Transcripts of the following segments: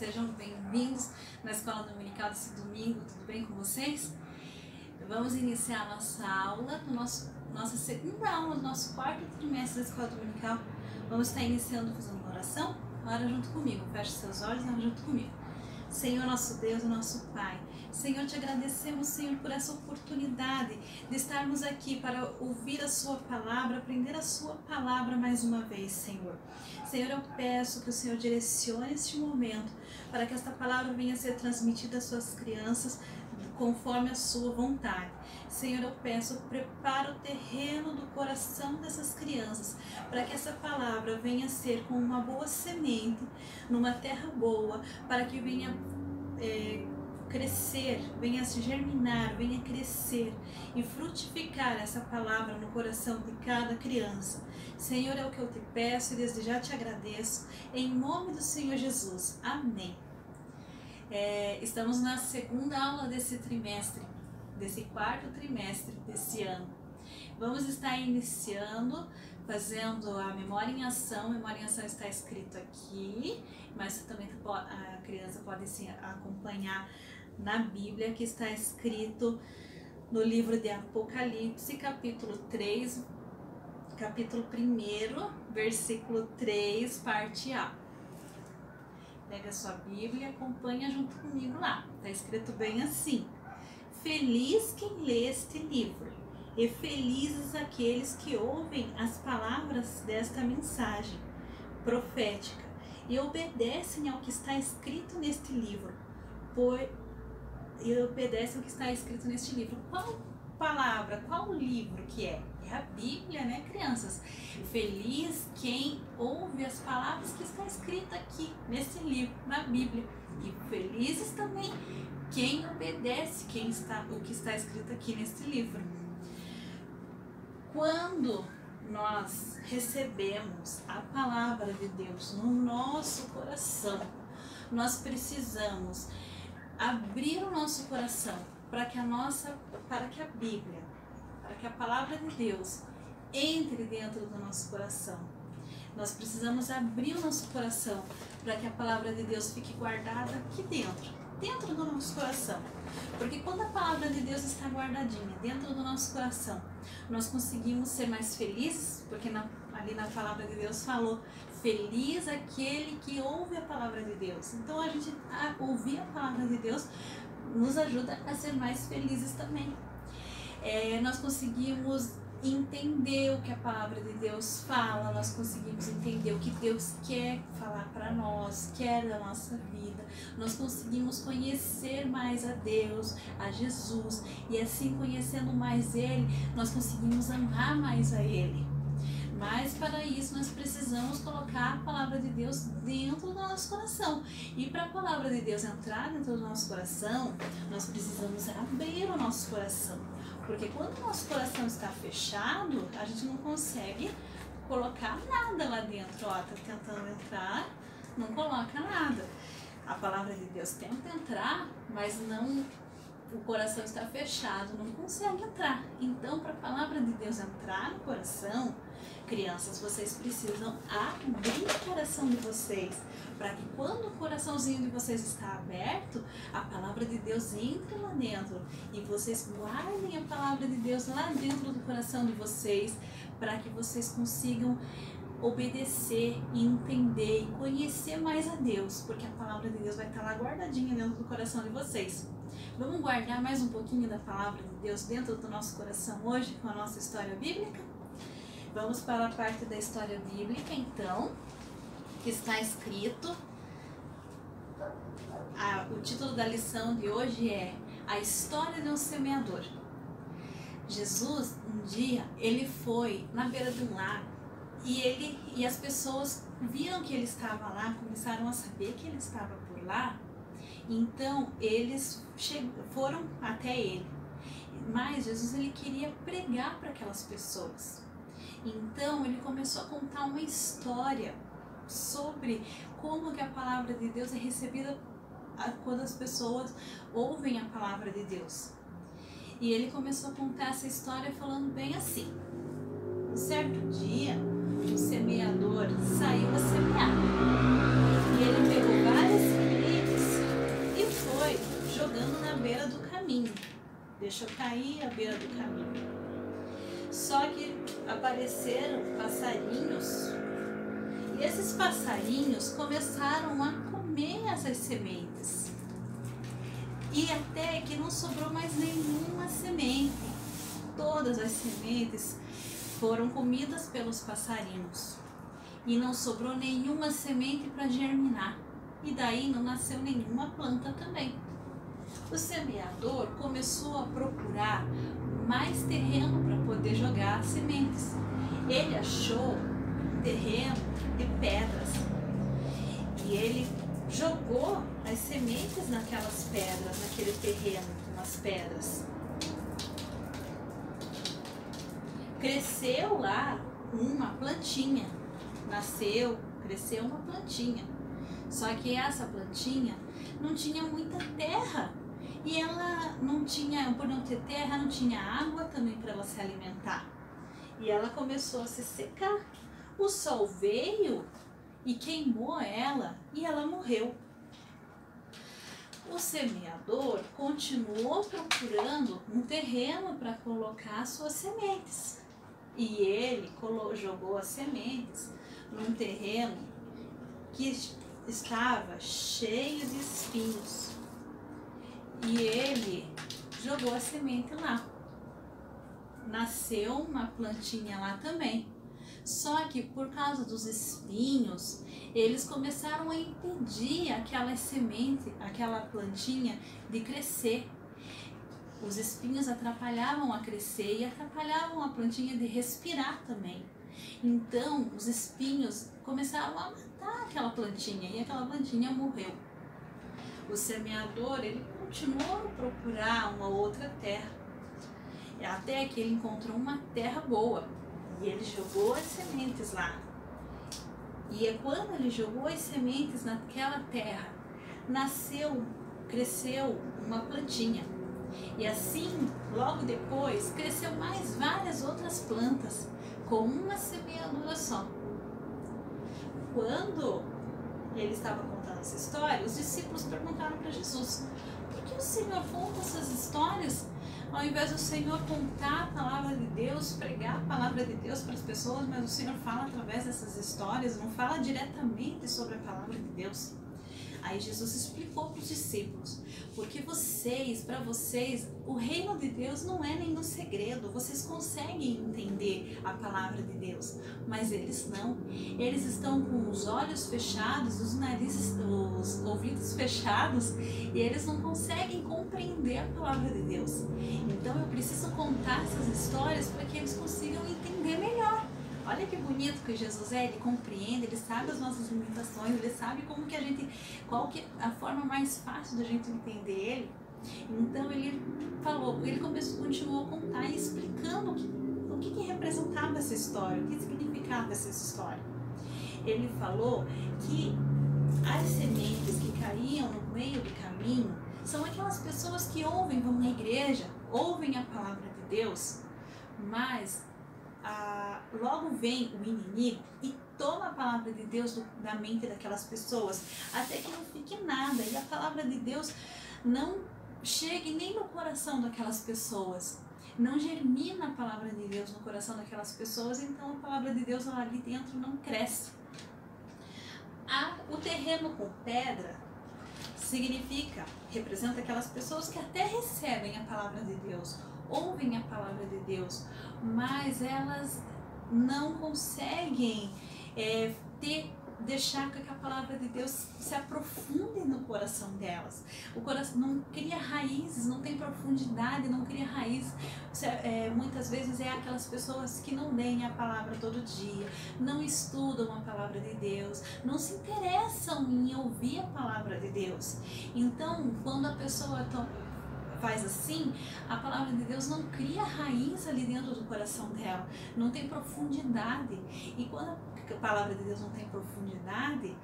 sejam bem-vindos na Escola Dominical desse domingo, tudo bem com vocês? Vamos iniciar a nossa aula, nossa segunda aula do nosso quarto trimestre da Escola Dominical. Vamos estar iniciando fazendo uma oração? Ora junto comigo, feche seus olhos e ora junto comigo. Senhor, nosso Deus e nosso Pai, Senhor, te agradecemos, Senhor, por essa oportunidade de estarmos aqui para ouvir a Sua palavra, aprender a Sua palavra mais uma vez, Senhor. Senhor, eu peço que o Senhor direcione este momento para que esta palavra venha a ser transmitida às suas crianças conforme a Sua vontade. Senhor, eu peço, prepara o terreno do coração dessas crianças para que essa palavra venha a ser como uma boa semente numa terra boa, para que venha crescer, venha se germinar, venha crescer e frutificar essa palavra no coração de cada criança. Senhor, é o que eu te peço e desde já te agradeço, em nome do Senhor Jesus. Amém. Estamos na segunda aula desse trimestre, desse quarto trimestre desse ano. Vamos estar iniciando, fazendo a memória em ação. Memória em ação está escrito aqui, mas também a criança pode sim acompanhar na Bíblia, que está escrito no livro de Apocalipse, capítulo 3, capítulo 1, versículo 3, parte A. Pega a sua Bíblia e acompanha junto comigo lá. Está escrito bem assim: feliz quem lê este livro, e felizes aqueles que ouvem as palavras desta mensagem profética e obedecem ao que está escrito neste livro. Qual palavra, qual livro que é? É a Bíblia, né, crianças? Feliz quem ouve as palavras que está escrita aqui nesse livro, na Bíblia. E felizes também quem obedece o que está escrito aqui nesse livro. Quando nós recebemos a palavra de Deus no nosso coração, nós precisamos abrir o nosso coração para que a Bíblia, para que a palavra de Deus entre dentro do nosso coração. Nós precisamos abrir o nosso coração para que a palavra de Deus fique guardada aqui dentro do nosso coração. Porque quando a palavra de Deus está guardadinha dentro do nosso coração, nós conseguimos ser mais felizes, porque ali na palavra de Deus falou: feliz aquele que ouve a palavra de Deus. Então a gente ouvir a palavra de Deus nos ajuda a ser mais felizes também. Nós conseguimos entender o que a palavra de Deus fala, nós conseguimos entender o que Deus quer falar para nós, quer da nossa vida, nós conseguimos conhecer mais a Deus, a Jesus, e assim, conhecendo mais Ele, nós conseguimos amar mais a Ele. Mas para isso nós precisamos colocar a palavra de Deus dentro do nosso coração. E para a palavra de Deus entrar dentro do nosso coração, nós precisamos abrir o nosso coração. Porque quando o nosso coração está fechado, a gente não consegue colocar nada lá dentro. Tá tentando entrar, não coloca nada. A palavra de Deus tenta entrar, mas o coração está fechado, não consegue entrar. Então, para a palavra de Deus entrar no coração, crianças, vocês precisam abrir o coração de vocês, para que quando o coraçãozinho de vocês está aberto, a palavra de Deus entre lá dentro e vocês guardem a palavra de Deus lá dentro do coração de vocês, para que vocês consigam obedecer e entender e conhecer mais a Deus, porque a palavra de Deus vai estar lá guardadinha dentro do coração de vocês. Vamos guardar mais um pouquinho da palavra de Deus dentro do nosso coração hoje com a nossa história bíblica? Vamos para a parte da história bíblica, então, que está escrito. O título da lição de hoje é A História de um Semeador. Jesus, um dia, ele foi na beira de um lago e as pessoas viram que ele estava lá, começaram a saber que ele estava por lá, então eles foram até ele. Mas Jesus, ele queria pregar para aquelas pessoas. Então ele começou a contar uma história sobre como que a palavra de Deus é recebida quando as pessoas ouvem a palavra de Deus. E ele começou a contar essa história falando bem assim: um certo dia, o semeador saiu a semear e ele pegou várias sementes andando na beira do caminho. Deixou cair à beira do caminho. Só que apareceram passarinhos e esses passarinhos começaram a comer essas sementes. E até que não sobrou mais nenhuma semente. Todas as sementes foram comidas pelos passarinhos. E não sobrou nenhuma semente para germinar. E daí não nasceu nenhuma planta também. O semeador começou a procurar mais terreno para poder jogar as sementes. Ele achou um terreno de pedras. E ele jogou as sementes naquelas pedras, naquele terreno com as pedras. Cresceu lá uma plantinha. Nasceu, cresceu uma plantinha. Só que essa plantinha não tinha muita terra. E ela não tinha, por não ter terra, não tinha água também para ela se alimentar. E ela começou a se secar. O sol veio e queimou ela e ela morreu. O semeador continuou procurando um terreno para colocar suas sementes. E ele jogou as sementes num terreno que estava cheio de espinhos. E ele jogou a semente lá. Nasceu uma plantinha lá também. Só que por causa dos espinhos, eles começaram a impedir aquela semente, aquela plantinha de crescer. Os espinhos atrapalhavam a crescer e atrapalhavam a plantinha de respirar também. Então, os espinhos começaram a matar aquela plantinha e aquela plantinha morreu. O semeador, ele continuou a procurar uma outra terra, até que ele encontrou uma terra boa e ele jogou as sementes lá. E é quando ele jogou as sementes naquela terra, cresceu uma plantinha. E assim, logo depois, cresceu mais várias outras plantas, com uma semeadura só. Quando ele estava contando essa história, os discípulos perguntaram para Jesus: por que o Senhor conta essas histórias? Ao invés do Senhor contar a palavra de Deus, pregar a palavra de Deus para as pessoas, mas o Senhor fala através dessas histórias, não fala diretamente sobre a palavra de Deus. Aí Jesus explicou para os discípulos: porque para vocês, o reino de Deus não é nenhum segredo, vocês conseguem entender a palavra de Deus, mas eles não. Eles estão com os olhos fechados, os ouvidos fechados, e eles não conseguem compreender a palavra de Deus. Então eu preciso contar essas histórias para que eles consigam entender melhor. Olha que bonito que Jesus é, ele compreende, ele sabe as nossas limitações, ele sabe qual que é a forma mais fácil da gente entender ele. Então ele continuou a contar e explicando o que representava essa história, o que significava essa história. Ele falou que as sementes que caíam no meio do caminho são aquelas pessoas que vão na igreja, ouvem a palavra de Deus, mas logo vem o inimigo e toma a palavra de Deus da mente daquelas pessoas, até que não fique nada e a palavra de Deus não chegue nem no coração daquelas pessoas, não germina a palavra de Deus no coração daquelas pessoas, então a palavra de Deus ali dentro não cresce. O terreno com pedra representa aquelas pessoas que até recebem a palavra de Deus, ouvem a palavra de Deus, mas elas não conseguem deixar que a palavra de Deus se aprofunde no coração delas. O coração não cria raízes, não tem profundidade, não cria raiz. Muitas vezes aquelas pessoas que não leem a palavra todo dia, não estudam a palavra de Deus, não se interessam em ouvir a palavra de Deus. Então, quando a pessoa faz assim, a palavra de Deus não cria raiz ali dentro do coração dela, não tem profundidade. E quando a palavra de Deus não tem profundidade,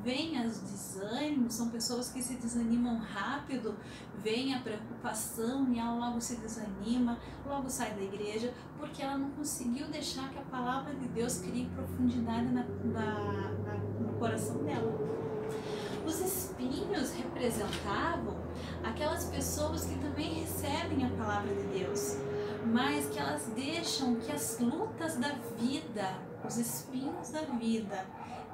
vem os desânimos, são pessoas que se desanimam rápido, vem a preocupação e ela logo se desanima, logo sai da igreja, porque ela não conseguiu deixar que a palavra de Deus crie profundidade no coração dela. Os espíritos espinhos representavam aquelas pessoas que também recebem a palavra de Deus, mas que elas deixam que as lutas da vida, os espinhos da vida,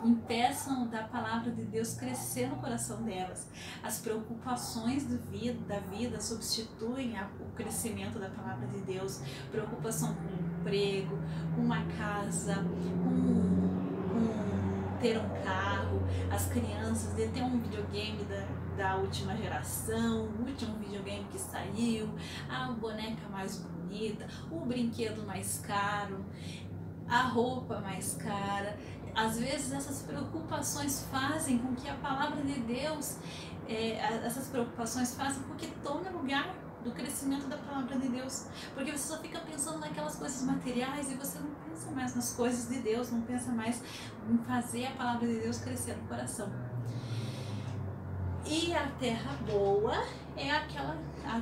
impeçam da palavra de Deus crescer no coração delas. As preocupações da vida substituem o crescimento da palavra de Deus. Preocupação com um emprego, com uma casa, com ter um carro, as crianças de ter um videogame da última geração, o último videogame que saiu, a boneca mais bonita, o brinquedo mais caro, a roupa mais cara. Às vezes essas preocupações fazem com que a palavra de Deus, essas preocupações fazem com que tome lugar do crescimento da palavra de Deus, porque você só fica pensando naquelas coisas materiais e você não pensa mais nas coisas de Deus, não pensa mais em fazer a palavra de Deus crescer no coração. E a terra boa é a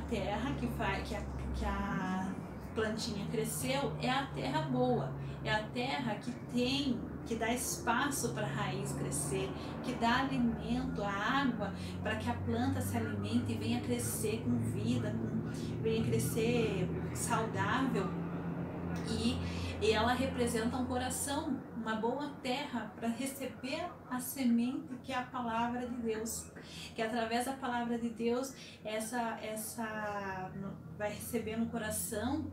terra que a plantinha cresceu, é a terra boa, é a terra que dá espaço para a raiz crescer, que dá alimento, a água, para que a planta se alimente e venha crescer com vida, venha crescer saudável. E ela representa um coração, uma boa terra para receber a semente que é a palavra de Deus, que através da palavra de Deus essa vai receber no coração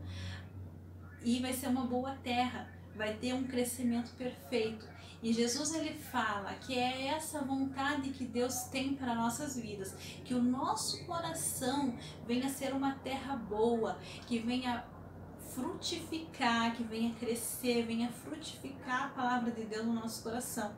e vai ser uma boa terra, vai ter um crescimento perfeito. E Jesus ele fala que é essa vontade que Deus tem para nossas vidas, que o nosso coração venha ser uma terra boa, que venha frutificar, que venha crescer, venha frutificar a palavra de Deus no nosso coração.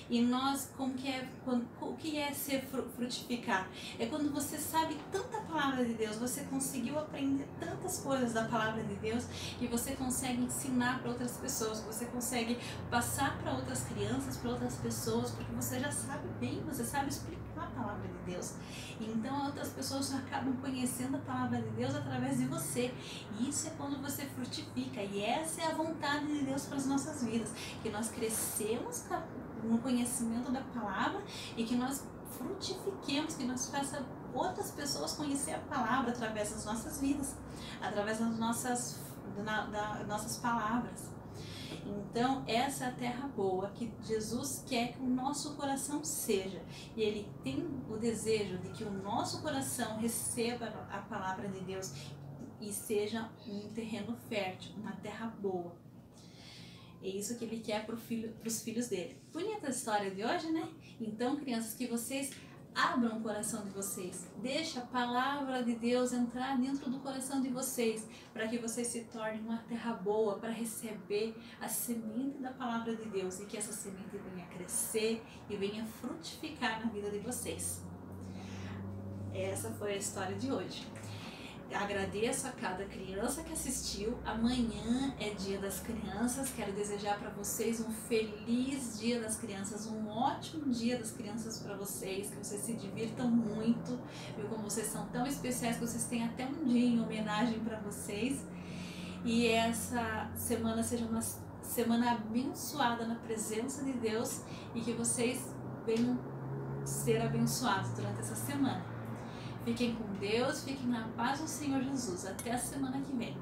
E nós, o que é ser frutificar? É quando você sabe tanta palavra de Deus, você conseguiu aprender tantas coisas da palavra de Deus que você consegue ensinar para outras pessoas, você consegue passar para outras crianças, para outras pessoas, porque você já sabe bem, você sabe explicar a palavra de Deus. Então outras pessoas acabam conhecendo a palavra de Deus através de você. E isso é quando você frutifica. E essa é a vontade de Deus para as nossas vidas, que nós crescemos no conhecimento da palavra e que nós frutifiquemos, que nós façamos outras pessoas conhecer a palavra através das nossas vidas, através das nossas palavras. Então essa é a terra boa que Jesus quer que o nosso coração seja, e Ele tem o desejo de que o nosso coração receba a palavra de Deus e seja um terreno fértil, uma terra boa. É isso que Ele quer para os filhos dele. Bonita a história de hoje, né? Então, crianças, que vocês abram o coração de vocês. Deixa a palavra de Deus entrar dentro do coração de vocês, para que vocês se tornem uma terra boa para receber a semente da palavra de Deus e que essa semente venha crescer e venha frutificar na vida de vocês. Essa foi a história de hoje. Agradeço a cada criança que assistiu. Amanhã é Dia das Crianças. Quero desejar para vocês um feliz Dia das Crianças, um ótimo Dia das Crianças para vocês, que vocês se divirtam muito, viu como vocês são tão especiais que vocês têm até um dia em homenagem para vocês. E essa semana seja uma semana abençoada na presença de Deus e que vocês venham ser abençoados durante essa semana. Fiquem com Deus, fiquem na paz do Senhor Jesus. Até a semana que vem.